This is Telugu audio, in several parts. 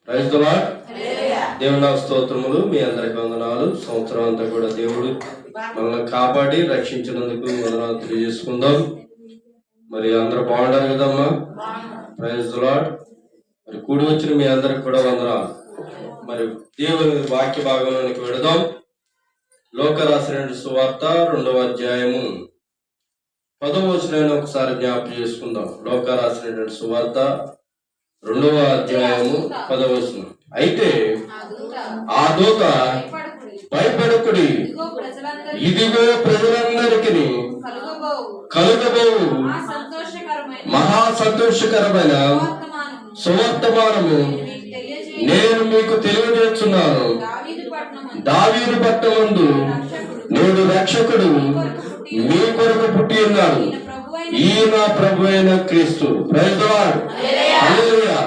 Praise the lord. దేవుని స్తోత్రములు. మీ అందరికి వందనాలు. సంవత్సరం అంతా కూడా దేవుడు మనల్ని కాపాడి రక్షించినందుకు వందనాలు తెలియజేసుకుందాం. మరి అందరూ బాగుంటారు కదమ్మా. Praise the lord. మరి కూడి వచ్చిన మీ అందరికి కూడా వందనాలు. మరి దేవుని వాక్య భాగంలోనికి వెళదాం. లోక రాసిన సువార్త 2వ అధ్యాయము 10వ వచనాన్ని ఒకసారి జ్ఞాపకం చేసుకుందాం. లోక రాసిన సువార్త 2వ అధ్యాయము 10వ వచనం. అయితే ఆ దూత భయపడకుడి, ఇదిగో ప్రజలందరికీ కలుగబోవు మహా సంతోషకరమైన సువర్తమానము నేను మీకు తెలియజేస్తున్నాను. దావీదు పట్టణమందు నేడు రక్షకుడు మీ కొరకు పుట్టి ఉన్నాడు. ఈయన ప్రభు అయిన క్రీస్తు. Praise the lord. హల్లెలూయా.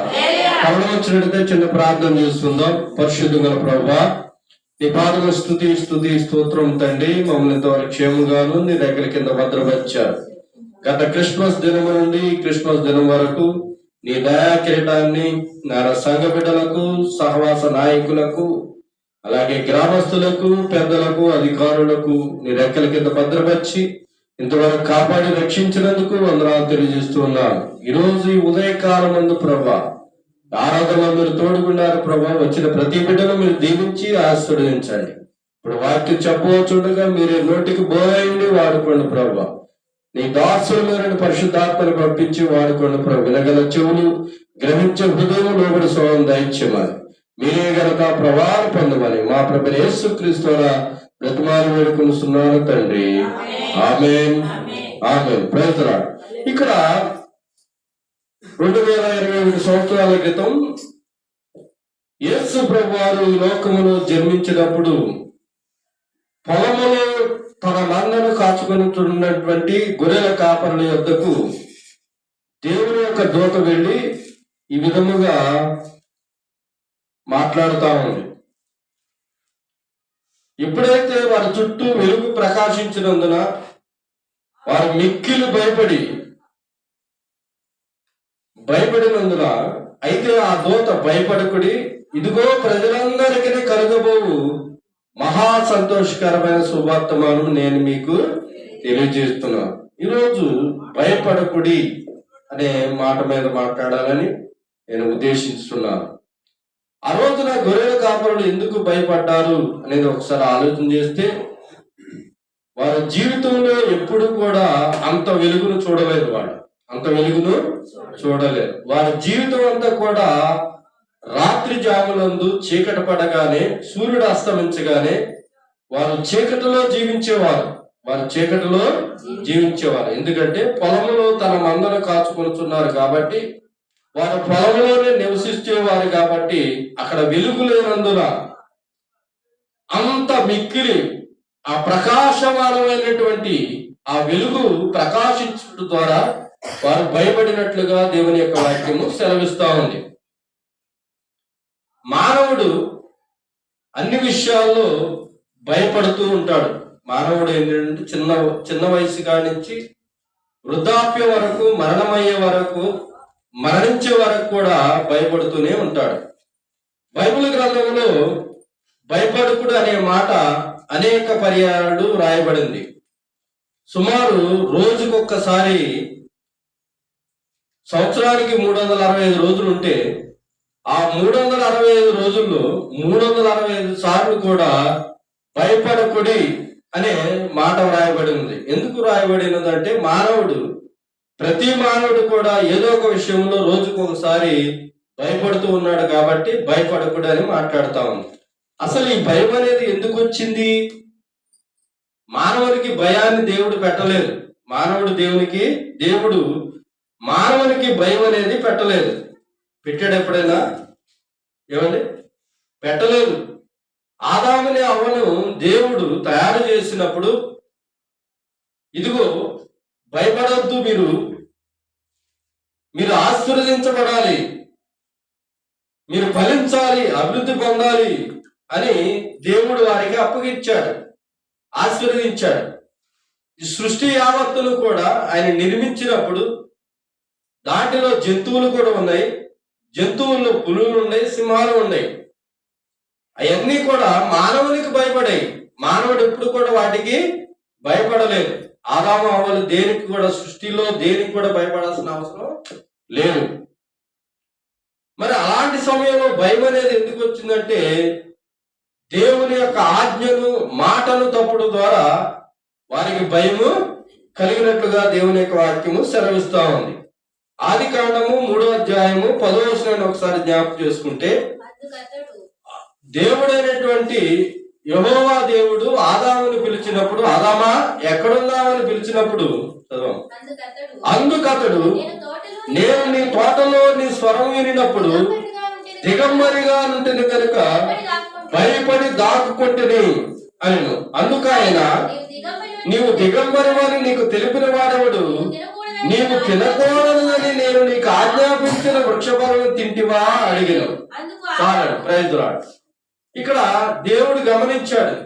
వచ్చినట్టు చిన్న ప్రార్థన చేసుకుందాం. పరిశుద్ధంగా ప్రభువా, నీ పాదముల స్తుతి స్తోత్రం తండ్రి. మమ్మల్ని ఇంతవరకు క్షేమంగాను నీ దగ్గర కింద భద్రపరిచారు. గత క్రిస్మస్ దినం నుండి క్రిస్మస్ దినం వరకు నీ దయా కిరీటాన్ని నా సంఘ బిడ్డలకు, సహవాస నాయకులకు, అలాగే గ్రామస్తులకు, పెద్దలకు, అధికారులకు నీ రెక్కల కింద భద్రపరిచి ఇంతవరకు కాపాడి రక్షించినందుకు వందనాలు తెలియజేస్తూ ఉన్నాను. ఈరోజు ఈ ఉదయకాలం నందు ప్రభా ఆరాధనలో మీరు తోడుకున్నారు ప్రభా. వచ్చిన ప్రతి బిడ్డను మీరు దీవించి ఆశీర్వదించండి. ఇప్పుడు వాక్యం చెప్పవచ్చుండగా మీరే నోటికి బోయండి, వాడుకోండి ప్రభా. నీ దాసులు మీరని పరిశుద్ధాత్మను పంపించి వాడుకోండి ప్రభు. వినగల చెవులు, గ్రహించే హృదయం, లోబడి స్వయం దైత్యమని మీరే గనక ప్రభావం పొందమని మా ప్రభు యేసుక్రీస్తు బ్రతిమాలు వేడుకొనుచున్నాను తండ్రి. Amen, amen. Praise the lord. ఇక్కడ 2021 సంవత్సరాల క్రితం యేసు ప్రభు వారు ఈ లోకములో జన్మించినప్పుడు పొలములో తన మందను కాచుకొనుతున్నటువంటి గొర్రెల కాపరుల యొద్దకు దేవుని యొక్క దూత వెళ్ళి ఈ విధముగా మాట్లాడుతా ఉంది. ఎప్పుడైతే వారి చుట్టూ వెలుగు ప్రకాశించినందున వారు మిక్కిలి భయపడినందున, అయితే ఆ దూత భయపడకుడి, ఇదిగో ప్రజలందరికీ కలుగబోవు మహా సంతోషకరమైన శుభవర్తమానం నేను మీకు తెలియజేస్తున్నాను. ఈరోజు భయపడకుడి అనే మాట మీద మాట్లాడాలని నేను ఉద్దేశిస్తున్నాను. ఆ రోజున గొర్రెల కాపరులు ఎందుకు భయపడ్డారు అనేది ఒకసారి ఆలోచన చేస్తే, వారి జీవితంలో ఎప్పుడు కూడా అంత వెలుగును చూడలేదు. అంత వెలుగును చూడలేదు. వారి జీవితం అంతా కూడా రాత్రి జాములందు చీకటి పడగానే, సూర్యుడు అస్తమించగానే వారు చీకటిలో జీవించేవారు. ఎందుకంటే పొలంలో తన మందను కాచుకొనుచున్నారు కాబట్టి, వారు పొలంలోనే నివసించేవారు కాబట్టి అక్కడ వెలుగు లేనందున అంత మిక్కిలి ఆ ప్రకాశమానమైనటువంటి ఆ వెలుగు ప్రకాశించడం ద్వారా వారు భయపడినట్లుగా దేవుని యొక్క వాక్యము సెలవిస్తా ఉంది. మానవుడు అన్ని విషయాల్లో భయపడుతూ ఉంటాడు. మానవుడు ఏంటంటే చిన్న వయసు కాడి నుంచి వృద్ధాప్యం వరకు, మరణించే వరకు కూడా భయపడుతూనే ఉంటాడు. బైబిల్ గ్రంథంలో భయపడకుడు అనే మాట అనేక పర్యాయాలు రాయబడింది. సుమారు రోజుకొక్కసారి, సంవత్సరానికి 365 రోజులు ఉంటే ఆ 365 రోజుల్లో 365 సార్లు కూడా భయపడకుడి అనే మాట వ్రాయబడి ఉంది. ఎందుకు రాయబడినదంటే ప్రతి మానవుడు కూడా ఏదో ఒక విషయంలో రోజుకొకసారి భయపడుతూ ఉన్నాడు కాబట్టి భయపడకుడు అని మాట్లాడుతా ఉంది. అసలు ఈ భయం అనేది ఎందుకు వచ్చింది? మానవునికి భయాన్ని దేవుడు పెట్టలేదు. దేవుడు మానవునికి భయం అనేది పెట్టలేదు. పెట్టాడు ఎప్పుడైనా? ఏమండి? పెట్టలేదు. ఆదాముని అవ్వను దేవుడు తయారు చేసినప్పుడు, ఇదిగో భయపడొద్దు, మీరు ఆశీర్వదించబడాలి, మీరు ఫలించాలి, అభివృద్ధి పొందాలి అని దేవుడు వారికి అప్పగించాడు, ఆశీర్వదించాడు. ఈ సృష్టి యావత్తును కూడా ఆయన నిర్మించినప్పుడు దాంట్లో జంతువులు కూడా ఉన్నాయి, జంతువుల్లో పులులు ఉన్నాయి, సింహాలు ఉన్నాయి. అవన్నీ కూడా మానవునికి భయపడాయి. మానవుడు ఎప్పుడు కూడా వాటికి భయపడలేదు. ఆదాము అవ్వలు దేనికి కూడా, సృష్టిలో దేనికి కూడా భయపడాల్సిన అవసరం లేదు. మరి అలాంటి సమయంలో భయం అనేది ఎందుకు వచ్చిందంటే, దేవుని యొక్క ఆజ్ఞను, మాటను తప్పుడు ద్వారా వారికి భయము కలిగినట్లుగా దేవుని యొక్క వాక్యము సెలవిస్తా ఉంది. ఆదికాండము 3వ అధ్యాయము 10వ వచనాన్ని ఒకసారి జ్ఞాపకం చేసుకుంటే, దేవుడైనటువంటి యెహోవా దేవుడు ఆదామును పిలిచినప్పుడు, ఆదామా ఎక్కడున్నావని పిలిచినప్పుడు, అందుకతడు నేను నీ తోటలో నీ స్వరం వినినప్పుడు దిగంబరిగా ఉంటుంది కనుక భయపడి దాక్కుకొంటిని అనెను. అందుకైన నీవు దిగంబరివని నీకు తెలిపిన వాడెవడు? నీవు తినకూడదని నేను నీకు ఆజ్ఞాపించిన వృక్షఫలం తింటివా అడిగాను. చాలండి, ప్రైజ్ లార్డ్. ఇక్కడ దేవుడు గమనించాడు.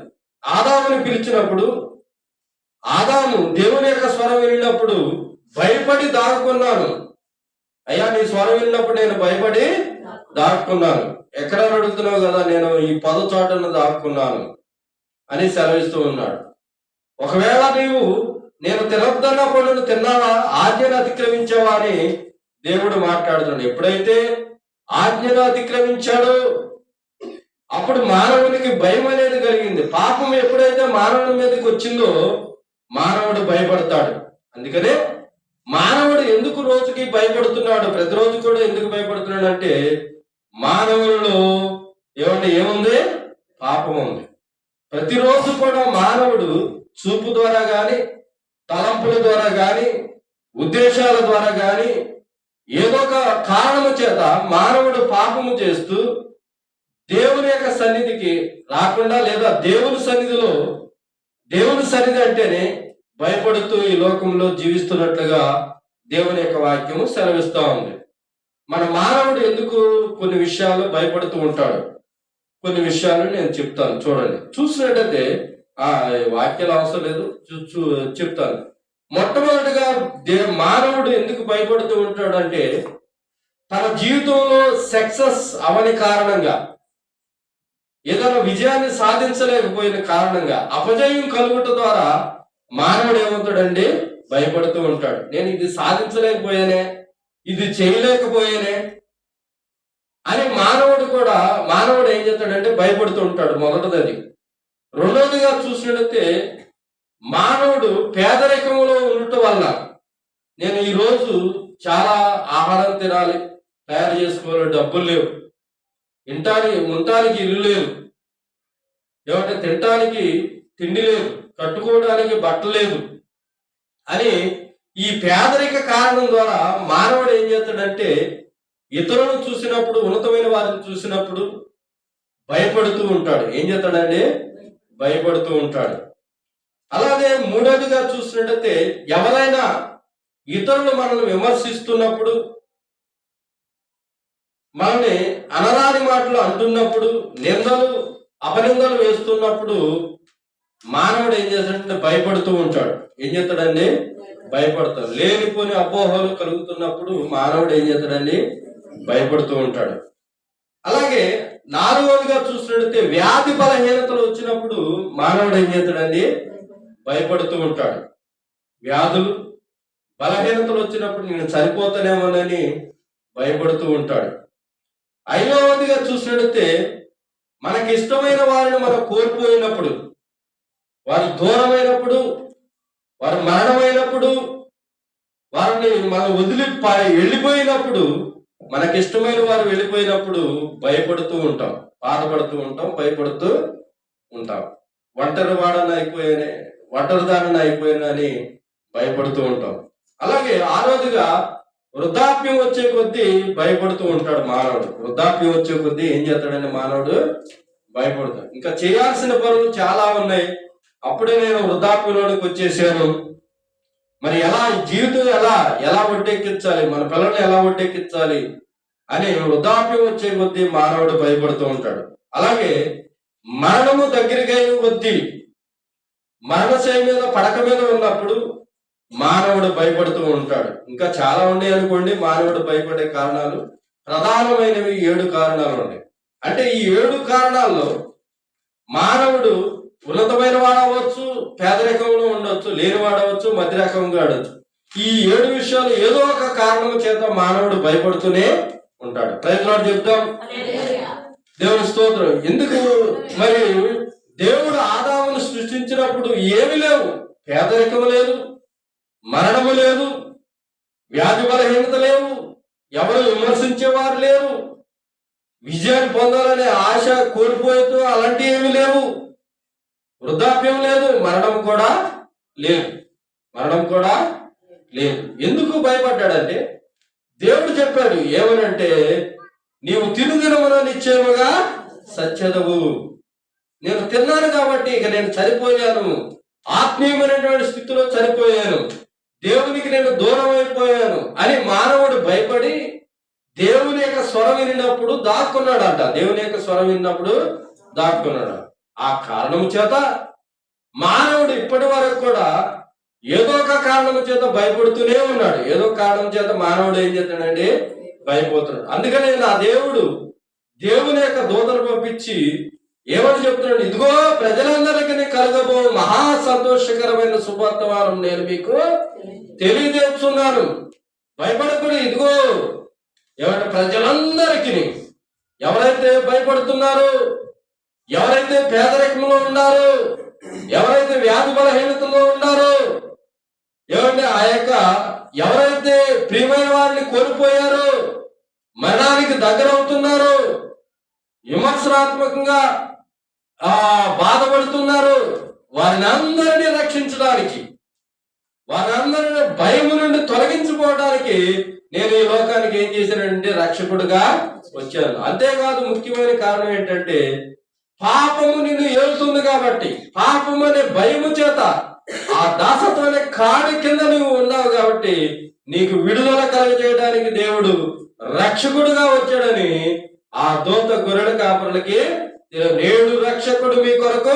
ఆదాముని పిలిచినప్పుడు ఆదాము దేవుని యొక్క స్వరం వినినప్పుడు భయపడి దాక్కున్నాను. అయ్యా, నీ స్వరం విన్నప్పుడు నేను భయపడి దాక్కున్నాను. ఎక్కడ అడుగుతున్నావు కదా, నేను ఈ 10 చోటను దాక్కున్నాను అని సెలవిస్తూ ఉన్నాడు. ఒకవేళ నీవు నేను తినొద్దన్న పనులను తిన్నావా, ఆజ్ఞను అతిక్రమించావా అని దేవుడు మాట్లాడుతున్నాడు. ఎప్పుడైతే ఆజ్ఞను అతిక్రమించాడో అప్పుడు మానవునికి భయం అనేది కలిగింది. పాపం ఎప్పుడైతే మానవుని మీదకి వచ్చిందో మానవుడు భయపడతాడు. అందుకనే మానవుడు ఎందుకు రోజుకి భయపడుతున్నాడు, ప్రతిరోజు కూడా ఎందుకు భయపడుతున్నాడు అంటే, మానవులలో ఏముంది? పాపం ఉంది. ప్రతిరోజు కూడా మానవుడు చూపు ద్వారా గాని, తలంపుల ద్వారా గాని, ఉద్దేశాల ద్వారా గాని, ఏదో ఒక కారణము చేత మానవుడు పాపము చేస్తూ దేవుని యొక్క సన్నిధికి రాకుండా, లేదా దేవుని సన్నిధిలో, దేవుని సన్నిధి అంటేనే భయపడుతూ ఈ లోకంలో జీవిస్తున్నట్లుగా దేవుని యొక్క వాక్యము సెలవిస్తూ ఉంది. మన మానవుడు ఎందుకు కొన్ని విషయాలు భయపడుతూ ఉంటాడు? కొన్ని విషయాలు నేను చెప్తాను, చూడండి. చూసినట్టయితే వాక్యాలు అవసరం లేదు, చెప్తాను. మొట్టమొదటిగా మానవుడు ఎందుకు భయపడుతూ ఉంటాడు అంటే, తన జీవితంలో సక్సెస్ అవని కారణంగా, ఏదైనా విజయాన్ని సాధించలేకపోయిన కారణంగా, అపజయం కలుగుట ద్వారా మానవుడు ఏమవుతాడండి? భయపడుతూ ఉంటాడు. నేను ఇది సాధించలేకపోయానే, ఇది చేయలేకపోయానే అని మానవుడు ఏం చేస్తాడంటే భయపడుతూ ఉంటాడు. మొదటిది. రెండవదిగా చూసినట్లయితే, మానవుడు పేదరికంలో ఉండటం వల్ల, నేను ఈరోజు చాలా ఆహారం తినాలి, తయారు చేసుకోవాలి, డబ్బులు లేవు, ఉండటానికి ఇల్లు లేదు, ఏమంటే తినటానికి తిండి లేదు, కట్టుకోవడానికి బట్టలు లేదు అని ఈ పేదరిక కారణం ద్వారా మానవుడు ఏం చేస్తాడంటే, ఇతరులను చూసినప్పుడు, ఉన్నతమైన వారిని చూసినప్పుడు భయపడుతూ ఉంటాడు. ఏం చేస్తాడండి? భయపడుతూ ఉంటాడు. అలాగే మూడవదిగా చూసినట్టయితే, ఎవరైనా ఇతరులు మనల్ని విమర్శిస్తున్నప్పుడు, మనల్ని అనరాని మాటలు అంటున్నప్పుడు, నిందలు అపనిందలు వేస్తున్నప్పుడు మానవుడు ఏం చేస్తాడంటే భయపడుతూ ఉంటాడు. ఏం చేస్తాడండి? భయపడతాడు. లేనిపోని అపోహలు కలుగుతున్నప్పుడు మానవుడు ఏం చేస్తాడండి? భయపడుతూ ఉంటాడు. అలాగే నాలుగవదిగా చూసినట్టయితే, వ్యాధి బలహీనతలు వచ్చినప్పుడు మానవుడు ఏం చేస్తాడండి? భయపడుతూ ఉంటాడు. వ్యాధులు బలహీనతలు వచ్చినప్పుడు నేను చనిపోతానేమోనని భయపడుతూ ఉంటాడు. ఐదవదిగా చూసినట్టయితే, మనకి ఇష్టమైన వారిని మనం కోల్పోయినప్పుడు, వారు దూరమైనప్పుడు, వారు మరణమైనప్పుడు, వారిని మనం వెళ్ళిపోయినప్పుడు, మనకిష్టమైన వారు వెళ్ళిపోయినప్పుడు భయపడుతూ ఉంటాం, బాధపడుతూ ఉంటాం, భయపడుతూ ఉంటాం. ఒంటరిదారిని అయిపోయానని భయపడుతూ ఉంటాం. అలాగే ఆరోజుగా వృద్ధాప్యం వచ్చే కొద్దీ భయపడుతూ ఉంటాడు మానవుడు. వృద్ధాప్యం వచ్చే కొద్దీ ఏం చేస్తాడని మానవుడు భయపడతాడు. ఇంకా చేయాల్సిన పనులు చాలా ఉన్నాయి, అప్పుడే నేను వృద్ధాప్యంలోనికి వచ్చేసాను, మరి జీవితం ఎలా ఒడ్డెక్కించాలి, మన పిల్లల్ని ఎలా ఒడ్డెక్కించాలి అని వృద్ధాప్యం వచ్చే కొద్దీ మానవుడు భయపడుతూ ఉంటాడు. అలాగే మరణము దగ్గరకైన కొద్దీ, మరణశయ మీద పడక మీద ఉన్నప్పుడు మానవుడు భయపడుతూ ఉంటాడు. ఇంకా చాలా ఉన్నాయి అనుకోండి మానవుడు భయపడే కారణాలు. ప్రధానమైనవి 7 కారణాలు ఉన్నాయి. అంటే ఈ 7 కారణాల్లో మానవుడు ఉన్నతమైన వాడవచ్చు, పేదరికంలో ఉండొచ్చు, లేనివాడవచ్చు, మధ్య రకంగా ఆడవచ్చు. ఈ 7 విషయాలు ఏదో ఒక కారణం చేత మానవుడు భయపడుతూనే ఉంటాడు. ప్రైజ్ లార్డ్ చెప్తాం. దేవుని స్తోత్రం. ఎందుకు మరి దేవుడు ఆదామును సృష్టించినప్పుడు ఏమి లేవు, పేదరికము లేదు, మరణము లేదు, వ్యాధి బలహీనత లేవు, ఎవరు విమర్శించేవారు లేరు, విజయాన్ని పొందాలనే ఆశ కోల్పోతూ అలాంటి ఏమి లేవు, వృద్ధాప్యం లేదు, మరణం కూడా లేదు. ఎందుకు భయపడ్డాడంటే దేవుడు చెప్పాడు ఏమనంటే, నీవు తినుదినమున నిశ్చయముగా సత్యదవు. నేను తిన్నాను కాబట్టి ఇక నేను చనిపోయాను, ఆత్మీయమైనటువంటి స్థితిలో చనిపోయాను, దేవునికి నేను దూరం అయిపోయాను అని మానవుడు భయపడి దేవుని యొక్క స్వరం విన్నప్పుడు దాక్కున్నాడంట. ఆ కారణం చేత మానవుడు ఇప్పటి వరకు కూడా ఏదో ఒక కారణం చేత భయపడుతూనే ఉన్నాడు. ఏదో కారణం చేత మానవుడు ఏం చేస్తాడండి, భయపోతున్నాడు. అందుకనే నా దేవుని యొక్క దూతను పంపించి ఏమని చెప్తున్నాడు, ఇదిగో ప్రజలందరికీ కలగబో మహా సంతోషకరమైన శుభవర్తమానం నేను మీకు తెలియజేస్తున్నాను. భయపడకూడదు. ఇదిగో ఏమంటే ప్రజలందరికీ, ఎవరైతే భయపడుతున్నారో, ఎవరైతే పేదరికంలో ఉన్నారో, ఎవరైతే వ్యాధి బలహీనతలో ఉన్నారో, ఏమంటే ఎవరైతే ప్రియమైన వారిని కోల్పోయారో, మరణానికి దగ్గర అవుతున్నారో, విమర్శనాత్మకంగా బాధపడుతున్నారు, వారిని అందరినీ రక్షించడానికి, వారందరినీ భయము నుండి తొలగించుకోవడానికి నేను ఈ లోకానికి ఏం చేశానంటే రక్షకుడుగా వచ్చాను. అంతేకాదు, ముఖ్యమైన కారణం ఏంటంటే పాపము నిన్ను ఏలుతుంది కాబట్టి, పాపము అనే భయము చేత ఆ దాసత్వం అనే కాడి కింద నువ్వు ఉన్నావు కాబట్టి నీకు విడుదల కలుగజేయడానికి దేవుడు రక్షకుడుగా వచ్చాడని ఆ దూత గొర్రెల కాపరులకి నేడు రక్షకుడు మీ కొరకు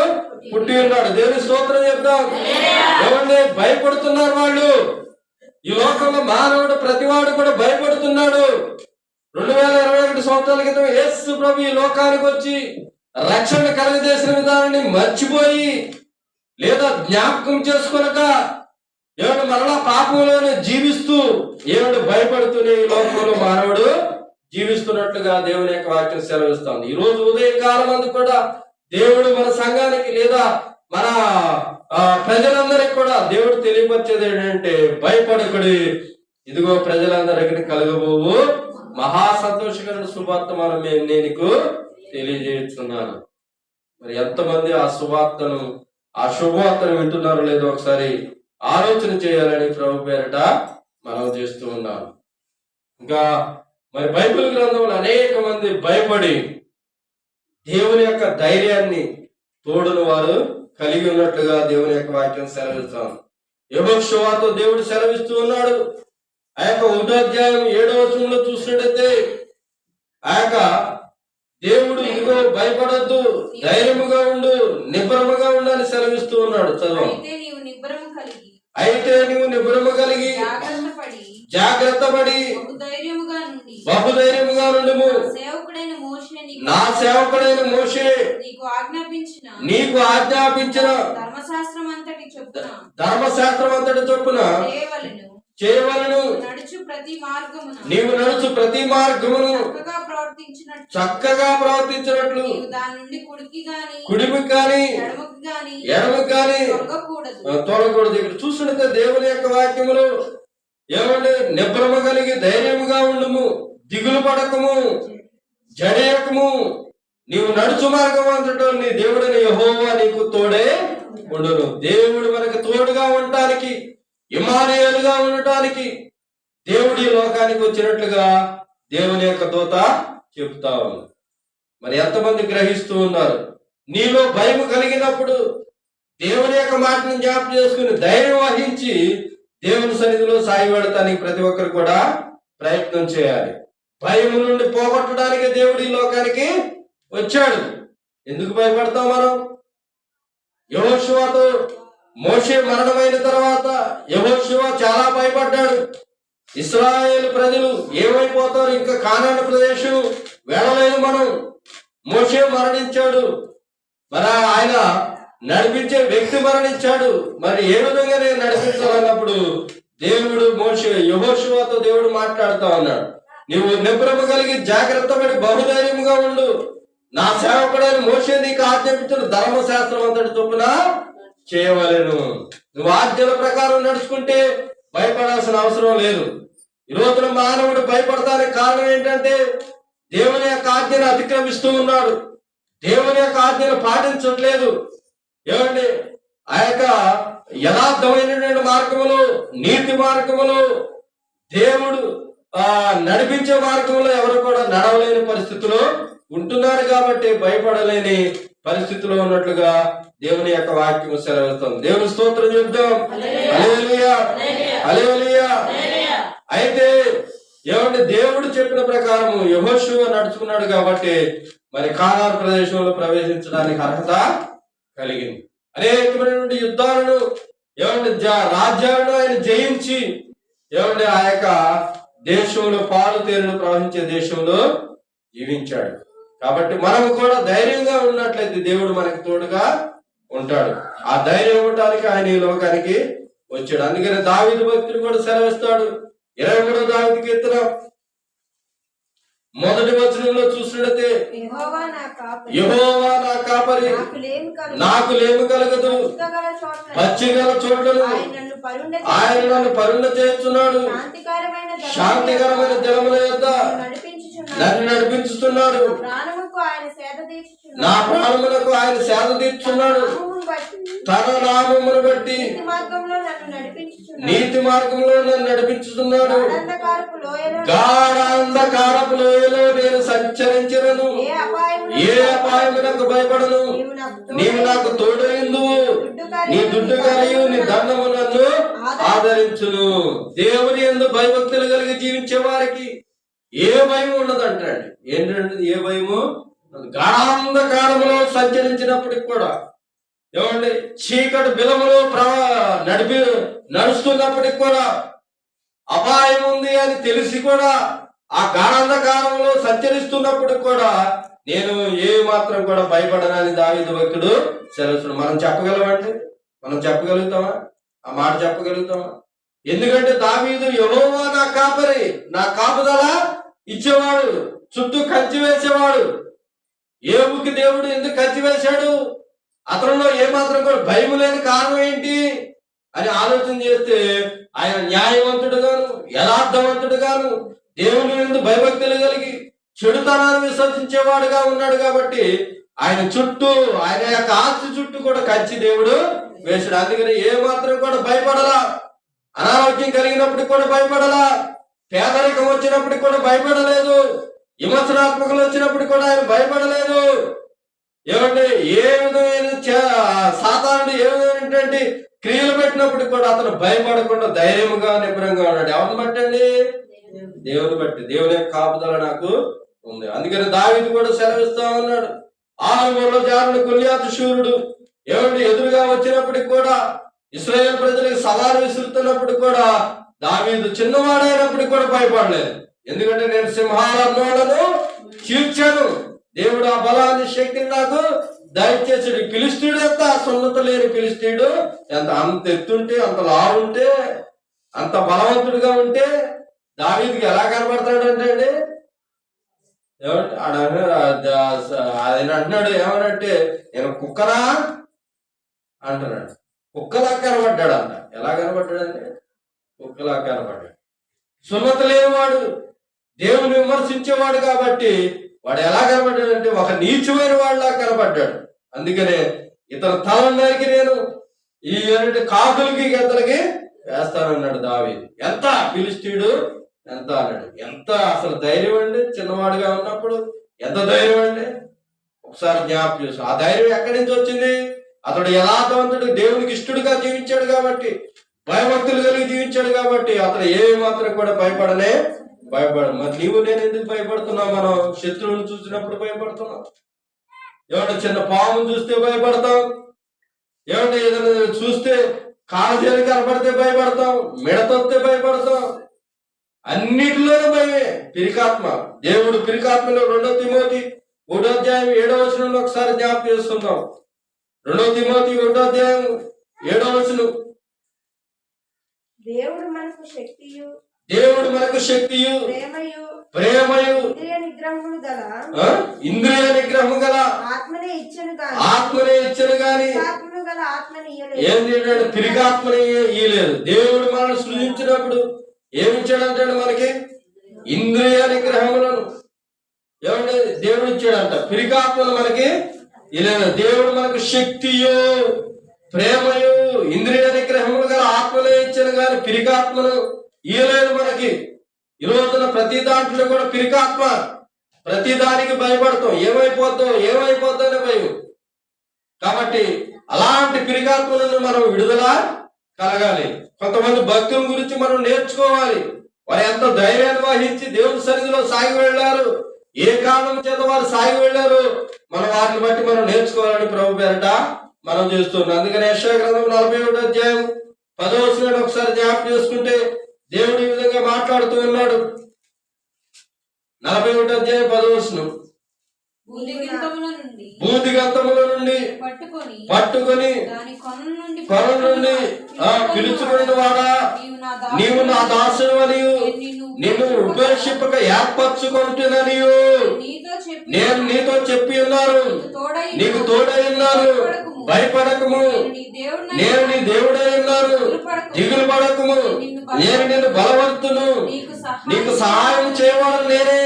పుట్టి ఉన్నాడు. దేవుని స్తోత్రం చెప్తాం. ఏమండి భయపడుతున్నారు వాళ్ళు. ఈ లోకంలో మానవుడు ప్రతివాడు కూడా భయపడుతున్నాడు. 2021 సంవత్సరాల క్రితం యేసు ప్రభు ఈ లోకానికి వచ్చి రక్షణ కలుగజేసిన విధానాన్ని మర్చిపోయి లేదా జ్ఞాపకం చేసుకొనక ఏమంటే మరలా పాపంలోనే జీవిస్తూ ఏమంటే భయపడుతూనే ఈ లోకంలో మానవుడు జీవిస్తున్నట్లుగా దేవుని యొక్క వాక్యం సెలవిస్తాం. ఈ రోజు ఉదయకాలం అందు కూడా దేవుడు మన సంఘానికి లేదా మన ప్రజలందరికీ కూడా దేవుడు తెలియపరిచేది ఏంటంటే, భయపడకుడి, ఇదిగో ప్రజలందరికీ కలగబోవు మహా సంతోషకరమైన శుభార్తమానం నేను నీకు తెలియజేస్తున్నాను. మరి ఎంతమంది ఆ శుభవార్తను వింటున్నారో లేదో ఒకసారి ఆలోచన చేయాలని ప్రభు పేరట మనం చేస్తూ ఉన్నాను. ఇంకా మరి బైబిల్ గ్రంథంలో అనేక మంది భయపడి దేవుని యొక్క ధైర్యాన్ని తోడును వారు కలిగి ఉన్నట్లుగా దేవుని యొక్క వాక్యం సెలవిస్తాం. యెహోషువతో దేవుడు సెలవిస్తూ ఉన్నాడు. ఆ యొక్క 1వ అధ్యాయం 7వ వచనంలో చూసినట్టయితే ఆ యొక్క దేవుడు ఇదిగో భయపడొద్దు, ధైర్యముగా ఉండు, నిబ్బరముగా ఉండాలని సెలవిస్తూ ఉన్నాడు. చదువు. అయితే నీవు నిబ్బరము కలిగి జాగ్రత్త పడి బహుధైర్యముగా నుండుము. నా సేవకుడైన మోషే నీకు ఆజ్ఞాపించిన ధర్మశాస్త్రం అంతటి చొప్పున చేయవలను. నీవు నడుచు ప్రతి మార్గమును చక్కగా ప్రవర్తించినట్లు కుడికి కానీ ఎడమకి కానీ తొలగకూడదు. ఇక్కడ చూసినట్టే దేవుని యొక్క వాక్యములు ఏమంటే, నిబ్రమ కలిగి ధైర్యముగా ఉండుము, దిగులు పడకము, జడేయకము, నీవు నడుచు మార్గం అంతటో నీ దేవుడిని యెహోవా నీకు తోడే ఉండును. దేవుడు మనకు తోడుగా ఉండటానికి, ఇమ్మానుయేలుగా ఉండటానికి దేవుడి లోకానికి వచ్చినట్లుగా దేవుని యొక్క దూత చెప్తా ఉంది. మరి ఎంతమంది గ్రహిస్తూ ఉన్నారు? నీలో భయం కలిగినప్పుడు దేవుని యొక్క మాటను జ్ఞాపకం చేసుకుని ధైర్యం వహించి దేవుని సన్నిధిలో సాయపడటానికి ప్రతి ఒక్కరు కూడా ప్రయత్నం చేయాలి. భయం నుండి పోగొట్టడానికి దేవుడు ఈ లోకానికి వచ్చాడు. ఎందుకు భయపడతాం మనం? యెహోషువతో మోషే మరణమైన తర్వాత యెహోషువ చాలా భయపడ్డాడు. ఇశ్రాయేలు ప్రజలు ఏమైపోతారు? ఇంకా కానాను ప్రదేశం వెళ్ళలేదు. మనం మోషే మరణించాడు, మరి ఆయన నడిపించే వ్యక్తి మరణించాడు. మరి ఏ విధంగా నేను నడిపించాలన్నప్పుడు దేవుడు యెహోషువతో దేవుడు మాట్లాడుతా ఉన్నాడు. నీవు నిబ్రమ కలిగి జాగ్రత్త పడి బహుధైర్యంగా ఉండు. నా సేవకుడైన మోషే నీకు ఆజ్ఞాపించిన ధర్మశాస్త్రం అంతటి చొప్పున చేయవలెను. నువ్వు ఆజ్ఞల ప్రకారం నడుచుకుంటే భయపడాల్సిన అవసరం లేదు. ఈ రోజున మానవుడు భయపడటానికి కారణం ఏంటంటే దేవుని యొక్క ఆజ్ఞను అతిక్రమిస్తూ ఉన్నాడు, దేవుని యొక్క ఆజ్ఞను పాటించట్లేదు. ఏమండి, ఆ యొక్క యథార్థమైనటువంటి మార్గములు, నీతి మార్గములు, దేవుడు నడిపించే మార్గంలో ఎవరు కూడా నడవలేని పరిస్థితిలో ఉంటున్నారు. కాబట్టి భయపడలేని పరిస్థితిలో ఉన్నట్లుగా దేవుని యొక్క వాక్యం సెలవుస్తుంది. దేవుని స్తోత్రం చెప్తాం. హల్లెలూయా, హల్లెలూయా. అయితే ఏమంటే దేవుడు చెప్పిన ప్రకారం యెహోషువ నడుచుకున్నాడు కాబట్టి మరి కానాను ప్రదేశంలో ప్రవేశించడానికి అర్హత కలిగింది. అనేకమైనటువంటి యుద్ధాలను ఏమంటే రాజ్యాలను ఆయన జయించి ఏమంటే ఆ యొక్క దేశంలో పాలు తేనెలు ప్రవహించే దేశంలో జీవించాడు. కాబట్టి మనము కూడా ధైర్యంగా ఉన్నట్లయితే దేవుడు మనకి తోడుగా ఉంటాడు. ఆ ధైర్యం ఇవ్వడానికి ఆయన ఈ లోకానికి వచ్చాడు. అందుకని దావీదు భక్తుడు కూడా సెలవిస్తాడు. 23వ దావీదు కీర్తన 1వ వచనంలో చూసినట్లయితే యెహోవా నా కాపరి, నాకు లేమి కలగదు. పచ్చిగల చోట్లను ఆయన నన్ను పరుండ చేస్తున్నాడు, శాంతికరమైన జలముల యొద్ద నన్ను నడిపించుతున్నాడు. నా ప్రాణములకు ఆయన సేద తీర్చున్నాడు. తన నామమును బట్టి నీతి మార్గంలో నన్ను నడిపించుతున్నాడు. గాఢాంధకారపు లోయలో నేను సంచరించను, ఏ అపాయమునకు భయపడను. నీవు నాకు తోడైందువు, నీ దుడ్డు కలిగి నీ దండము నన్ను ఆదరించును. దేవుని యందు భయభక్తులు కలిగి జీవించే వారికి ఏ భయం ఉండదంటాడు. ఏంటంటే ఏ భయము? గాఢాంధకారములో సంచరించినప్పటికి కూడా, ఏమండి, చీకటి బిలములో నడుస్తున్నప్పటికి కూడా, అపాయం ఉంది అని తెలిసి కూడా ఆ గాఢాంధకారంలో సంచరిస్తున్నప్పటికి కూడా నేను ఏ మాత్రం కూడా భయపడనని దావీదు భక్తుడు సెలవుస్తున్నాడు. మనం చెప్పగలమండి? మనం చెప్పగలుగుతామా? ఆ మాట చెప్పగలుగుతామా? ఎందుకంటే దావీదు యెహోవా నా కాపరి, నా కాపుదల ఇచ్చేవాడు, చుట్టూ కంచి వేసేవాడు. ఏబుకి దేవుడు ఎందుకు కంచి వేశాడు? అతనిలో ఏమాత్రం కూడా భయం లేని కారణం ఏంటి అని ఆలోచన చేస్తే ఆయన న్యాయవంతుడుగాను, యథార్థవంతుడుగాను, దేవుని యందు భయభక్తులు కలిగి చెడుతనాన్ని విసర్జించేవాడుగా ఉన్నాడు. కాబట్టి ఆయన చుట్టూ, ఆయన యొక్క ఆస్తి చుట్టూ కూడా కంచి దేవుడు వేశాడు. అందుకని ఏ మాత్రం కూడా భయపడలా. అనారోగ్యం కలిగినప్పటికి కూడా భయపడలా, పేదరికం వచ్చినప్పటికి కూడా భయపడలేదు, విమర్శనాత్మకలు వచ్చినప్పటికి కూడా ఆయన భయపడలేదు. ఏమంటే ఏ విధమైన సాతానుడు ఏ విధమైనటువంటి క్రియలు పెట్టినప్పటికి కూడా అతను భయపడకుండా ధైర్యంగా నిబ్రంగా ఉన్నాడు. ఎవరిని బట్టి అండి? దేవుని బట్టి. దేవుని యొక్క కాపుదల నాకు ఉంది. అందుకని దావీదు కూడా సెలవిస్తా ఉన్నాడు. ఆరుమూలలో జారుడు గొల్యాతు శూరుడు ఏమంటే ఎదురుగా వచ్చినప్పటికి కూడా, ఇశ్రాయేలు ప్రజలకు సవాలు విసురుతున్నప్పటికి కూడా దావీదు చిన్నవాడైనప్పటికి కూడా భయపడలేదు. ఎందుకంటే నేను సింహాలను చీల్చాను, దేవుడు ఆ బలాన్ని శక్తిని నాకు దయచేసాడు. ఫిలిష్తీయుడు ఎంత సున్నత లేని ఫిలిష్తీయుడు, అంత ఎత్తుంటే, అంత లావుంటే, అంత బలవంతుడిగా ఉంటే దావీదుకి ఎలా కనబడతాడు అంటే అండి, ఆయన అంటున్నాడు ఏమనంటే, నేను కుక్కనా అంటున్నాడు. కుక్కలా కనబడ్డాడు అంట. ఎలా కనబడ్డాడంటే కుక్కలా కనబడ్డాడు. సున్నత లేనివాడు, దేవుని విమర్శించేవాడు కాబట్టి వాడు ఎలా కనబడ్డాడంటే ఒక నీచమైన వాడిలా కనబడ్డాడు. అందుకనే ఇతను తలందరికి నేను ఈ కాకులకి గెద్దలకి వేస్తానన్నాడు దావీదు. ఎంత ఫిలిష్తీయుడు ఎంత అన్నాడు. ఎంత అసలు ధైర్యం అండి! చిన్నవాడుగా ఉన్నప్పుడు ఎంత ధైర్యం అండి! ఒకసారి జ్ఞాపకం చేసు. ఆ ధైర్యం ఎక్కడి నుంచి వచ్చింది? అతడు యథార్థవంతుడు, దేవునికి ఇష్టడుగా జీవించాడు కాబట్టి, భయభక్తులు కలిగి జీవించాడు కాబట్టి అతడు ఏ మాత్రం కూడా భయపడ. మరి నీవు నేను ఎందుకు భయపడుతున్నావు? మనం శత్రువులు చూసినప్పుడు భయపడుతున్నాం. ఏమంటే చిన్న పాము చూస్తే భయపడతాం, ఏమంటే ఏదైనా చూస్తే కాళ్ళజేలు కనపడితే భయపడతాం, మిడతొస్తే భయపడతాం, అన్నిటిలోనూ భయమే. పిరికాత్మ, దేవుడు పిరికాత్మలో 2 తిమోతి 1వ అధ్యాయం 7వ వచనంలో ఒకసారి జ్ఞాపకం చేస్తున్నాం. 2 తిమోతి 1వ అధ్యాయం 7వ వచనం. దేవుడు మనకు శక్తియు ప్రేమయు ఇంద్రియ నిగ్రహము గల ఆత్మనే ఇచ్చను గాని ఏంటి పిరికాత్మని ఇయ్యలేదు. దేవుడు మనల్ని సృజించినప్పుడు ఏమిచ్చాడంటాడు? మనకి ఇంద్రియ నిగ్రహములను ఏమంటే దేవుడు ఇచ్చాడంట. పిరికాత్మను మనకి ఇలా దేవుడు మనకు శక్తియు ప్రేమయు ఇంద్రియ నిగ్రహములు గల ఆత్మలే ఇచ్చాను కానీ పిరికాత్మను ఇయ్యలేదు మనకి. ఈ రోజున ప్రతి దాంట్లో కూడా పిరికాత్మ, ప్రతి దానికి భయపడతాం. ఏమైపోద్దో అనే భయం. కాబట్టి అలాంటి పిరికాత్మలను మనం విడుదల కలగాలి. కొంతమంది భక్తుల గురించి మనం నేర్చుకోవాలి. వారు ఎంత ధైర్యాన్ని వహించి దేవుని సన్నిధిలో సాగి వెళ్ళారు, ఏ కారణం చేత వారు సాగి వెళ్ళారు, మనం వారిని బట్టి మనం నేర్చుకోవాలని ప్రభు పేరట మనం చేస్తున్నాం. అందుకని యెషయా గ్రంథం 41వ అధ్యాయం 10వ వచనాన్ని ఒకసారి జ్ఞాపకం చేసుకుంటే దేవుడు ఈ విధంగా మాట్లాడుతూ ఉన్నాడు. 41వ అధ్యాయం 10వ వచనం. భూదిగంతముల నుండి పట్టుకొని కొన నుండి పిలుచుకుని వాడా, నీవు నా దాసుడు అనియు నిన్ను ఉపేక్షింపక ఏర్పరచుకుంటుననియు నేను నీతో చెప్పి ఉన్నాను. నీకు తోడై ఉన్నాను, భయపడకము, నేను నీ దేవుడై ఉన్నాను, దిగులు పడకము, నేను నిన్ను బలవంతును, నీకు సహాయం చేయవాడు నేనే,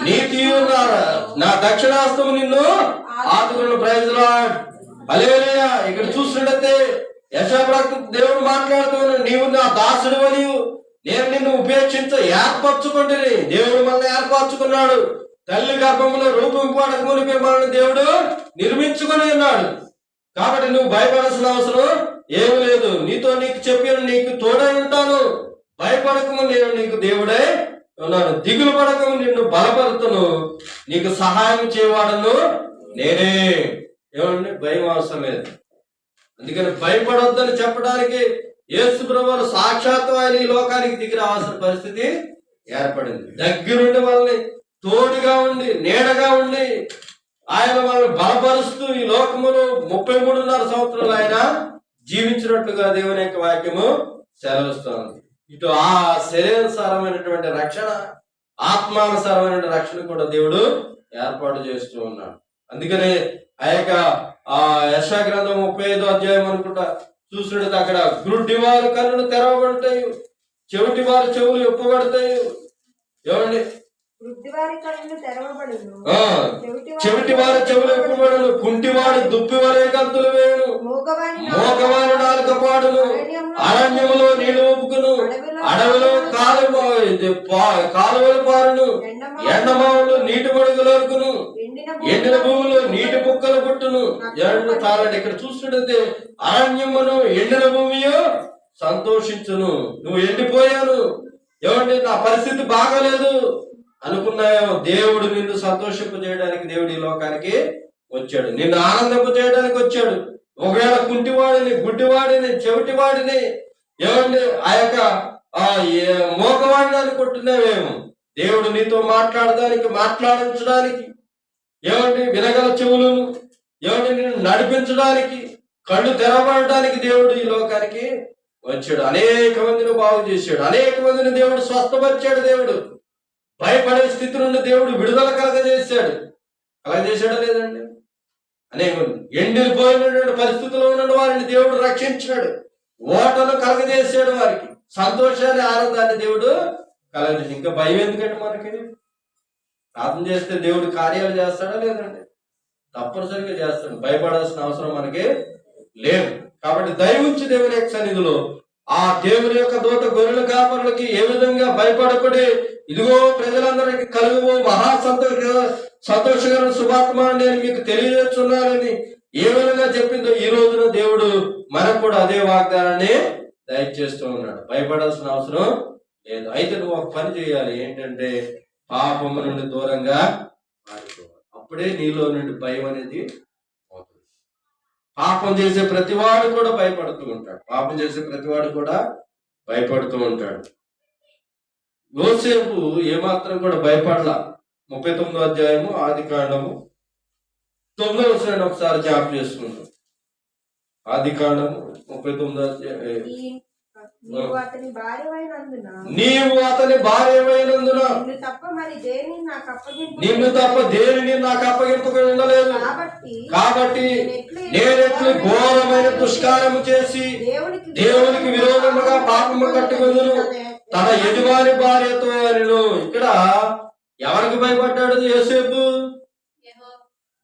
నీతియు నా దక్షిణాస్తము నిన్ను ఆదుకున్న. ప్రైజ్ లార్డ్, హల్లెలూయా. ఇక్కడ చూసినట్లయితే యెషయా ప్రవక్త దేవుడు మాట్లాడుతున్నాడు, నీవు నా దాసుడు అని నేను నిన్ను ఏర్పరచుకుంటుని. దేవుడు మనల్ని ఏర్పరచుకున్నాడు. తల్లి గర్భంలో రూపింపడక మునిపే మనల్ని దేవుడు నిర్మించుకుని ఉన్నాడు. కాబట్టి నువ్వు భయపడాల్సిన అవసరం ఏమి లేదు. నీకు చెప్పాను, నీకు తోడై ఉంటాను, భయపడకము, నేను నీకు దేవుడై ఉన్నాను, దిగులు పడకము, నిన్ను బలపరుతును, నీకు సహాయం చేయవాడను నేనే. ఏమండి, భయం అవసరం లేదు. అందుకని భయపడొద్దని చెప్పడానికి యేసు ప్రభువు సాక్షాత్తు ఆయన ఈ లోకానికి దిగి రావాల్సిన పరిస్థితి ఏర్పడింది. దగ్గరుండి వాళ్ళని తోడుగా ఉండి నీడగా ఉండి ఆయన వాళ్ళని బలపరుస్తూ ఈ లోకములో 33.5 సంవత్సరాలు ఆయన జీవించినట్లుగా దేవుని యొక్క వాక్యము సెలవిస్తోంది. ఇటు ఆ శరీరానుసారమైనటువంటి రక్షణ, ఆత్మానుసారమైన రక్షణ కూడా దేవుడు ఏర్పాటు చేస్తూ ఉన్నాడు. అందుకనే ఆ యొక్క యెషయా గ్రంథం 35వ అధ్యాయం అనుకుంటా చూసినట్టు అక్కడ గుడ్డి వారి కన్నులు తెరవబడతాయి, చెవిటి వారి చెవులు ఎప్పబడతాయి. ఏమండి, చెవిటి వారి చెవులు ఎప్పబడును, కుంటివాడు దుప్పి వలె గంతులు వేయును, మోగవారి నాలుక పాడును, అరణ్యములో నీళ్లు ఊపుకును, అడవిలో కాలువలు పారును, ఎండమావులు నీటి మడుగులనుకును, ఎండిన భూమిలో నీటి బుక్కలు పుట్టును. తారండి, ఇక్కడ చూస్తుంటే అరణ్యమును ఎండిన భూమియో సంతోషించును. నువ్వు ఎండిపోయాను, ఏమంటే నా పరిస్థితి బాగాలేదు అనుకున్నాయో, దేవుడు నిన్ను సంతోషింప చేయడానికి దేవుడు ఈ లోకానికి వచ్చాడు, నిన్ను ఆనందింప చేయడానికి వచ్చాడు. ఒకవేళ కుంటివాడిని, గుడ్డివాడిని, చెవిటివాడిని, ఏమండి ఆ యొక్క మోగవాడిని అనుకుంటున్నావేమో, దేవుడు నీతో మాట్లాడించడానికి, ఏమండి వినగల చెవులను, ఏమండి నిన్ను నడిపించడానికి, కళ్ళు తెరవడానికి దేవుడు ఈ లోకానికి వచ్చాడు. అనేక మందిని బాగు చేశాడు, అనేక మందిని దేవుడు స్వస్థపరిచాడు. దేవుడు భయపడే స్థితి నుండి దేవుడు విడుదల కలగజేశాడా లేదండి? అనేక మంది ఎండిపోయినటువంటి పరిస్థితుల్లో ఉన్న వారిని దేవుడు రక్షించాడు, ఓటను కలగజేశాడు, వారికి సంతోషాన్ని, ఆనందాన్ని దేవుడు కలగజేసి. ఇంకా భయం ఎందుకంటే మనకి? ప్రార్థన చేస్తే దేవుడు కార్యాలు చేస్తాడా లేదండి? తప్పనిసరిగా చేస్తాడు. భయపడాల్సిన అవసరం మనకి లేదు. కాబట్టి దయవుంచి దేవుని యొక్క సన్నిధిలో ఆ దేవుని యొక్క దూత గొర్రెల కాపరులకి ఏ విధంగా భయపడకుడి, ఇదిగో ప్రజలందరికీ కలుగు మహా సంతోషకరమైన శుభాత్మాన్ని నేను మీకు తెలియజేస్తున్నానని ఏ విధంగా చెప్పిందో ఈ రోజున దేవుడు మనకు కూడా అదే వాగ్దానాన్ని దయచేస్తూ ఉన్నాడు. భయపడాల్సిన అవసరం లేదు. అయితే నువ్వు ఒక పని చేయాలి, ఏంటంటే పాపము నుండి దూరంగా మారిపోవాలి. అప్పుడే నీలో నుండి భయం అనేది పోతుంది. పాపం చేసే ప్రతివాడు కూడా భయపడుతూ ఉంటాడు. యోసేపు ఏమాత్రం కూడా భయపడలా. 39వ అధ్యాయము ఆదికాండము 9వ వచనాన్ని ఒకసారి జ్ఞాపకం చేసుకుంటాం. ఆదికాండము 39వ అధ్యాయం. నీవు అతని భార్యవైనందున నిన్ను తప్ప దేనిని నాకు అప్పగింపగా ఉండలేదు. కాబట్టి నేనెట్లు ఘోరమైన దుష్కారము చేసి దేవునికి విరోధముగా పాపము కట్టుకొనును తన యజమాని భార్యతో అనిను. ఇక్కడ ఎవరికి భయపడ్డాడు యోసేపు?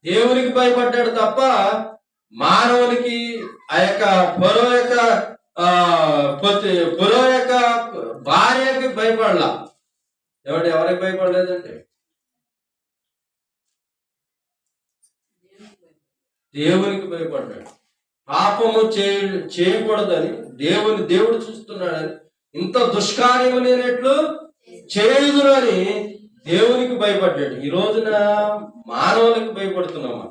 దేవునికి భయపడ్డాడు తప్ప మానవునికి ఆ యొక్క ఫరో యొక్క భార్యకి భయపడలా. ఎవరికి భయపడలేదండి? దేవునికి భయపడ్డాడు. పాపము చేయకూడదని దేవుడు చూస్తున్నాడని, ఇంత దుష్కార్యము నేనెట్లు చేయుదునని దేవునికి భయపడ్డాడు. ఈ రోజున మానవులకు భయపడుతున్నామా?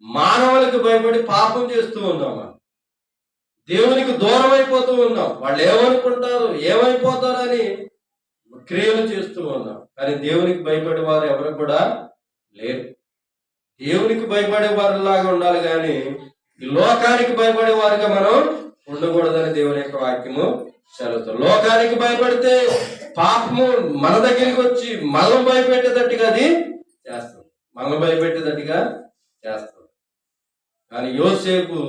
మానవులకు భయపడి పాపం చేస్తూ ఉన్నామా? దేవునికి దూరం అయిపోతూ ఉన్నాం. వాళ్ళు ఏమనుకుంటారు, ఏమైపోతారని క్రియలు చేస్తూ ఉన్నాం. కానీ దేవునికి భయపడే వారు ఎవరు కూడా లేరు. దేవునికి భయపడే వారిలాగా ఉండాలి, కానీ ఈ లోకానికి భయపడే వారిగా మనం ఉండకూడదని దేవుని యొక్క వాక్యము సెలవుతాం. లోకానికి భయపడితే పాపము మన దగ్గరికి వచ్చి మనం భయపెట్టేటట్టుగా అది చేస్తాం, మనం భయపెట్టేటట్టుగా చేస్తాం. కానీ యోసేపు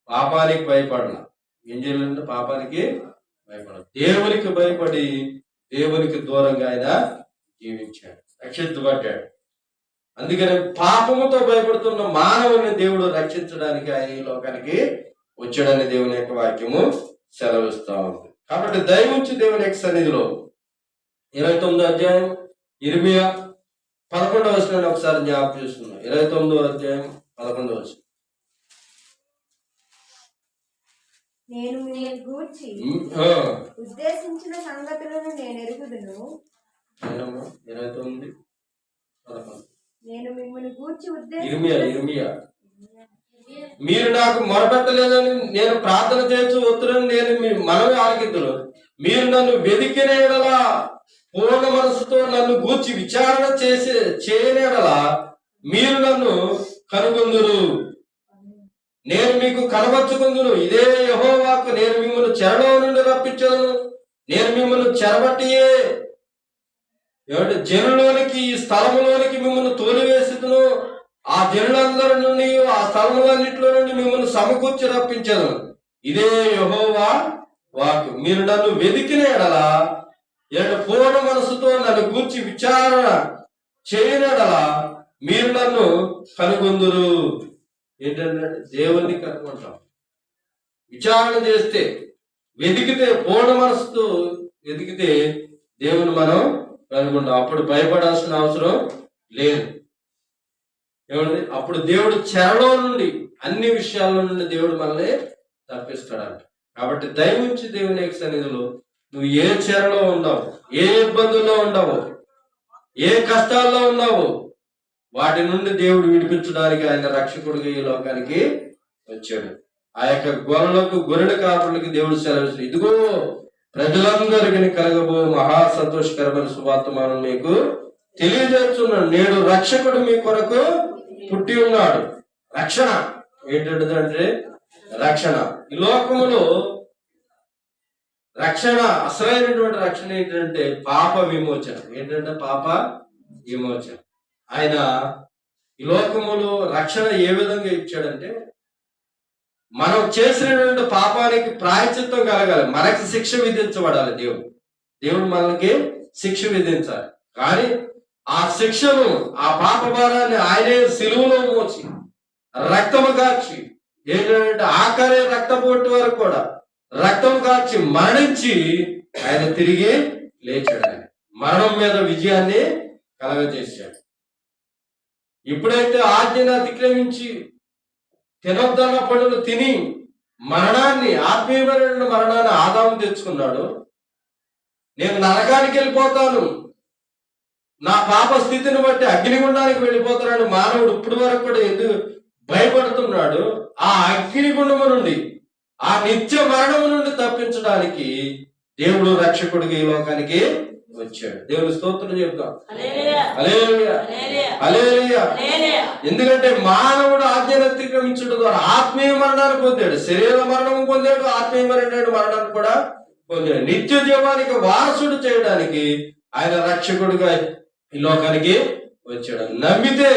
పాపానికి భయపడాల. ఏం చేయాలంటే పాపానికి భయపడాలి. దేవునికి భయపడి దేవునికి దూరంగా ఆయన జీవించాడు, రక్షించబడ్డాడు. అందుకని పాపముతో భయపడుతున్న మానవుని దేవుడు రక్షించడానికి ఆయన ఈ లోకానికి వచ్చాడని దేవుని యొక్క వాక్యము సెలవిస్తా ఉంది. కాబట్టి దయవుంచి దేవుని యొక్క సన్నిధిలో 29వ అధ్యాయం ఇర్మియా 11వ వచనాన్ని ఒకసారి జ్ఞాపకం చేస్తున్నాం. 29వ అధ్యాయం 11వ వచనం. నేను మిమ్మల్ని గూర్చి ఉద్దేశించిన సంగతులను నేను ఎరుగుదును. నేను మిమ్మల్ని గూర్చి మీరు నాకు మొరపెట్టలేదని నేను ప్రార్థన చేయొచ్చు వద్దురని నేను మనమే ఆలకిద్దును. మీరు నన్ను వెదికిన ఎడలా పూర్ణ మనసుతో నన్ను గూర్చి విచారణ చేయనేడలా మీరు నన్ను కనుగొందురు. నేను మీకు కనబరుచుకుందును. ఇదే యెహోవాకు నేను మిమ్మల్ని చెరలో నుండి రప్పించను. నేను మిమ్మల్ని చెరబట్టియే జనులోనికి ఈ స్థలములోనికి మిమ్మల్ని తోలివేసిదును. ఆ జనులందరి నుండి ఆ స్థలములన్నింటిలో నుండి మిమ్మల్ని సమకూర్చి రప్పించను. ఇదే యెహోవా వాకు. మీరు నన్ను వెదికిన ఎడలా పూర్ణ మనసుతో నన్ను గూర్చి విచారణ చేయనడలా మీరు నన్ను కనుగొందురు. ఏంటంటే దేవుణ్ణి కనుగొంటాం. విచారణ చేస్తే, వెతికితే, పూర్ణ మనసుతో వెతికితే దేవుని మనం కనుగొంటాం. అప్పుడు భయపడాల్సిన అవసరం లేదు. ఏమండి? అప్పుడు దేవుడు చెరలో నుండి, అన్ని విషయాల నుండి దేవుడు మనల్ని తప్పిస్తాడంట. కాబట్టి దయవుంచి దేవుని యొక్క సన్నిధిలో నువ్వు ఏ చెరలో ఉన్నావు, ఏ ఇబ్బందుల్లో ఉన్నావో, ఏ కష్టాల్లో ఉన్నావో వాటి నుండి దేవుడు విడిపించడానికి ఆయన రక్షకుడిగా ఈ లోకానికి వచ్చాడు. ఆ యొక్క గొర్రెల కాపులకి దేవుడు సెలవు, ఇదిగో ప్రజలందరికీ కలగబో మహా సంతోషకరమైన సువార్తమానం మీకు తెలియజేస్తున్నాడు. నేడు రక్షకుడు మీ కొరకు పుట్టి ఉన్నాడు. రక్షణ ఏంటంటే రక్షణ. ఈ లోకములో రక్షణ, అసలైనటువంటి రక్షణ ఏంటంటే పాప విమోచన. ఏంటంటే పాప విమోచన. ఆయన ఈ లోకములో రక్షణ ఏ విధంగా ఇచ్చాడంటే, మనం చేసినటువంటి పాపానికి ప్రాయశ్చిత్తం కలగాలి, మనకి శిక్ష విధించబడాలి. దేవుడు మనకి శిక్ష విధించాలి. కానీ ఆ శిక్షను, ఆ పాప భారాన్ని ఆయనే సిలువలో మోచి రక్తము కార్చి, ఏంటంటే ఆఖరి రక్తపోటు వరకు కూడా రక్తం కార్చి మరణించి ఆయన తిరిగి లేచాడు. ఆయన మరణం మీద విజయాన్ని కలగజేశాడు. ఎప్పుడైతే ఆజ్ఞను అతిక్రమించి తినొద్దన్న పనులు తిని మరణాన్ని, ఆత్మీయమైన మరణాన్ని ఆదాము తెచ్చుకున్నాడు. నేను నరకానికి వెళ్ళిపోతాను, నా పాప స్థితిని బట్టి అగ్నిగుండానికి వెళ్ళిపోతానని మానవుడు ఇప్పుడు వరకు కూడా ఎందుకు భయపడుతున్నాడు? ఆ అగ్నిగుండము నుండి, ఆ నిత్య మరణము నుండి తప్పించడానికి దేవుడు రక్షకుడికి ఈ లోకానికి వచ్చాడు. దేవుని స్తోత్రం చెప్తాం. హల్లెలూయా, హల్లెలూయా. ఎందుకంటే మానవుడు ఆజ్ఞను అతిక్రమించడం ద్వారా ఆత్మీయ మరణాన్ని పొందాడు, శరీర మరణం పొందాడు, ఆత్మీయమైన మరణాన్ని కూడా పొందాడు. నిత్య జీవానికి వారసుడు చేయడానికి ఆయన రక్షకుడుగా ఈ లోకానికి వచ్చాడు. నమ్మితే,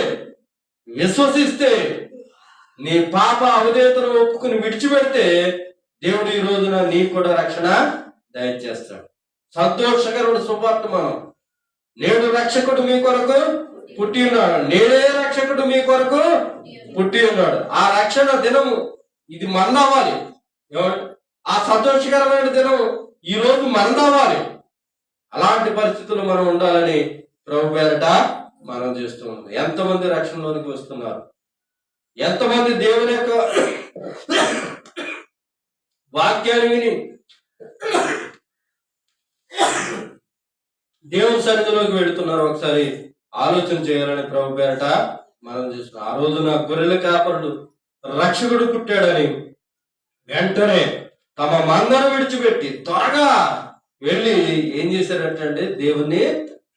విశ్వసిస్తే, నీ పాప అవధేతను ఒప్పుకుని విడిచిపెడితే దేవుడు ఈ రోజున నీకు కూడా రక్షణ దయచేస్తాడు. సంతోషకరమైన శుభవర్తమానం. నేడు రక్షకుడు మీ కొరకు పుట్టి ఉన్నాడు. నేడే రక్షకుడు మీ కొరకు పుట్టి ఉన్నాడు. ఆ రక్షణ దినము ఇది మనదవ్వాలి. ఆ సంతోషకరమైన దినం ఈ రోజు మనదవ్వాలి. అలాంటి పరిస్థితులు మనం ఉండాలని ప్రభు పేరట మనం చేస్తూ ఉన్నాం. ఎంతమంది రక్షణలోనికి వస్తున్నారు? ఎంతమంది దేవుని యొక్క వాక్యాన్ని విని దేవుని సన్నిధిలోకి వెళుతున్నారు? ఒకసారి ఆలోచన చేయాలని ప్రభు పేరట మనం చేస్తున్నాం. ఆ రోజున గొర్రెల కాపరుడు రక్షకుడు పుట్టాడని వెంటనే తమ మందను విడిచిపెట్టి త్వరగా వెళ్ళి ఏం చేశారంటే దేవుణ్ణి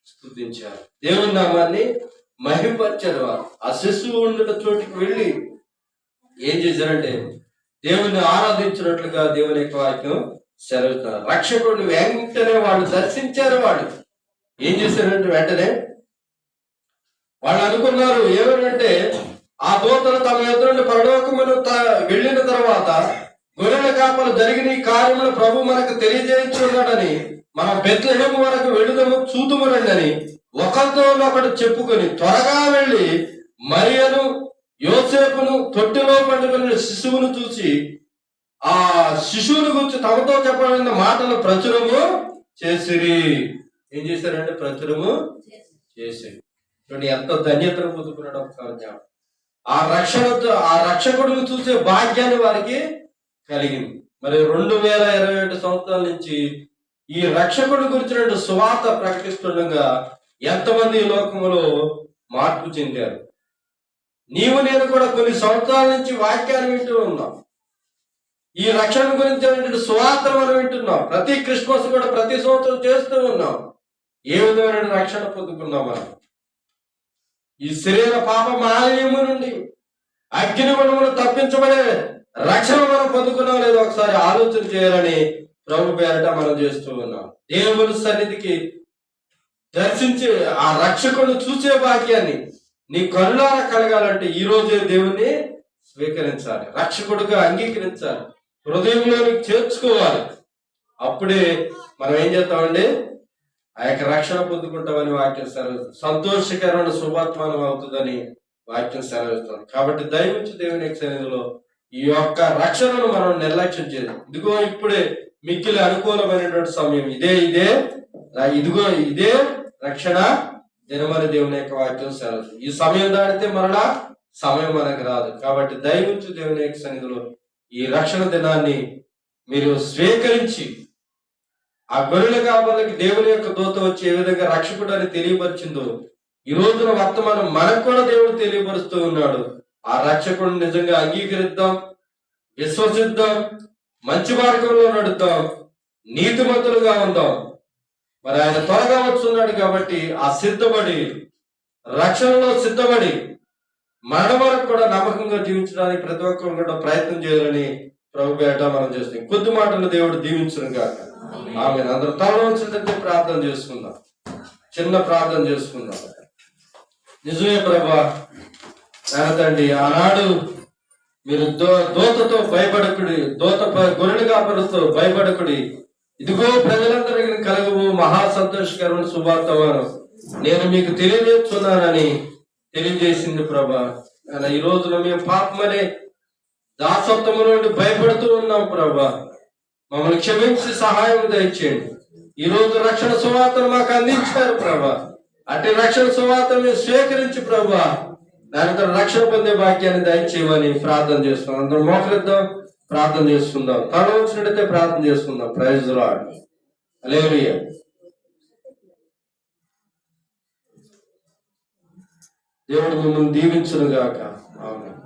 స్తుతించారు, దేవుని నామాన్ని మహింపరిచారు. ఆ శిశువు ఉండిన చోటికి వెళ్ళి ఏం చేశారంటే దేవుని ఆరాధించినట్లుగా దేవుని యొక్క వాక్యం సెలవుతున్నారు. రక్షకుడిని వెంటనే వాళ్ళు దర్శించారు. వాళ్ళు ఏం చేశారంటే వెంటనే వాళ్ళు అనుకున్నారు ఏమనంటే, ఆ దూతలు తమ ఎదురుండి పరలోకమును వెళ్ళిన తర్వాత గొర్రెల కాపలు జరిగిన ఈ కార్యములు ప్రభు మనకు తెలియజేయించున్నాడని మనం బెత్లెహేము వరకు వెళ్ళుదము చూతుమురండి ఒకరితో ఒకడు చెప్పుకొని త్వరగా వెళ్ళి మరియను యోసేపును తొట్టిలో పండుకున్న శిశువును చూసి ఆ శిశువుని గురించి తమతో చెప్పబడిన మాటలు ప్రచురము చేసిరి. ఏం చేశారంటే ప్రచురము చేసి ఎంత ధన్యతను పొందుకున్నాడు ఒకసారి. ఆ రక్షకుడిని చూసే భాగ్యాన్ని వారికి కలిగింది. మరి 2021 సంవత్సరాల నుంచి ఈ రక్షకుడి గురించిన సువార్త ప్రకటిస్తుండగా ఎంతమంది ఈ లోకములో మార్పు చెందారు. నీవు నేను కూడా కొన్ని సంవత్సరాల నుంచి వాక్యాన్ని వింటూ ఉన్నాం. ఈ రక్షణ గురించి సువార్త మనం వింటున్నాం. ప్రతి క్రిస్మస్ కూడా ప్రతి సంవత్సరం చేస్తూ ఉన్నాం. ఏ విధమైన రక్షణ పొందుకున్నాం మనం? ఈ శరీర పాప మాలిన్యము నుండి అగ్ని గుణమును తప్పించబడే రక్షణ మనం పొందుకున్నాం లేదో ఒకసారి ఆలోచన చేయాలని ప్రభు పేరట మనం చేస్తూ ఉన్నాం. దేవుని సన్నిధికి దర్శించే ఆ రక్షకుడు చూసే భాగ్యాన్ని నీ కరుణారా కలగాలంటే ఈ రోజే దేవుణ్ణి స్వీకరించాలి, రక్షకుడుగా అంగీకరించాలి, హృదయంలోనికి చేర్చుకోవాలి. అప్పుడే మనం ఏం చేస్తామండి? ఆ యొక్క రక్షణ పొందుకుంటామని వాక్యం సెలవు. సంతోషకరమైన శుభాత్మానం అవుతుందని వాక్యం సెలవిస్తాం. కాబట్టి దయవుంచి దేవుని యొక్క సన్నిధిలో ఈ యొక్క రక్షణను మనం నిర్లక్ష్యం చేయదు. ఇదిగో ఇప్పుడే మిక్కిలి అనుకూలమైనటువంటి సమయం, ఇదే రక్షణ దినమని దేవుని యొక్క వాక్యం సెలవు. ఈ సమయం దాటితే మరలా సమయం మనకు రాదు. కాబట్టి దయవుంచి దేవుని యొక్క సన్నిధిలో ఈ రక్షణ దినాన్ని మీరు స్వీకరించి ఆ గొర్రెల కాపర్లకి దేవుని యొక్క దూత వచ్చి ఏ విధంగా రక్షకుడు అని తెలియపరిచిందో ఈ రోజున వర్తమానం మనకు కూడా దేవుడు తెలియపరుస్తూ ఉన్నాడు. ఆ రక్షకుడు నిజంగా అంగీకరిద్దాం, విశ్వసిద్దాం, మంచి మార్గంలో నడుద్దాం, నీతిమంతులుగా ఉందాం. మరి ఆయన త్వరగా వస్తున్నాడు కాబట్టి ఆ సిద్ధపడి రక్షణలో సిద్ధపడి మరణం వరకు కూడా నమ్మకంగా జీవించడానికి ప్రతి ఒక్కరు కూడా ప్రయత్నం చేయాలని ప్రభు పేరట మనం చేస్తాం. కొద్ది మాటలు దేవుడు దీవించును గాక. ఆమె అందరూ తలవంచుంటే ప్రార్థన చేసుకుందాం, చిన్న ప్రార్థన చేసుకుందాం. నిజమే ప్రభా, తండ్రి, ఆనాడు మీరు దూతతో భయపడకుడి, గొర్రెల కాపరులతో భయపడకుడి, ఇదిగో ప్రజలందరికీ కలగవు మహా సంతోషకరమైన శుభార్తమానం నేను మీకు తెలియజేస్తున్నానని తెలియజేసింది ప్రభా. ఈ రోజున మేము పాపమనే దాసత్వము నుండి భయపడుతూ ఉన్నాం ప్రభా. మమ్మల్ని క్షమించి సహాయం దయచేయండి. ఈ రోజు రక్షణ సువార్తను మాకు అందించారు ప్రభా. అట్టి రక్షణ సువార్తను మేము స్వీకరించి ప్రభా దానితో రక్షణ పొందే భాగ్యాన్ని దయచేయమని ప్రార్థన చేస్తున్నాం. అందరం మోకరిద్దాం, ప్రార్థన చేసుకుందాం. తల వచ్చినట్టయితే ప్రార్థన చేసుకుందాం. Praise the lord. హల్లెలూయా. దేవుడు మిమ్మల్ని దీవించును గాక. ఆమేన్.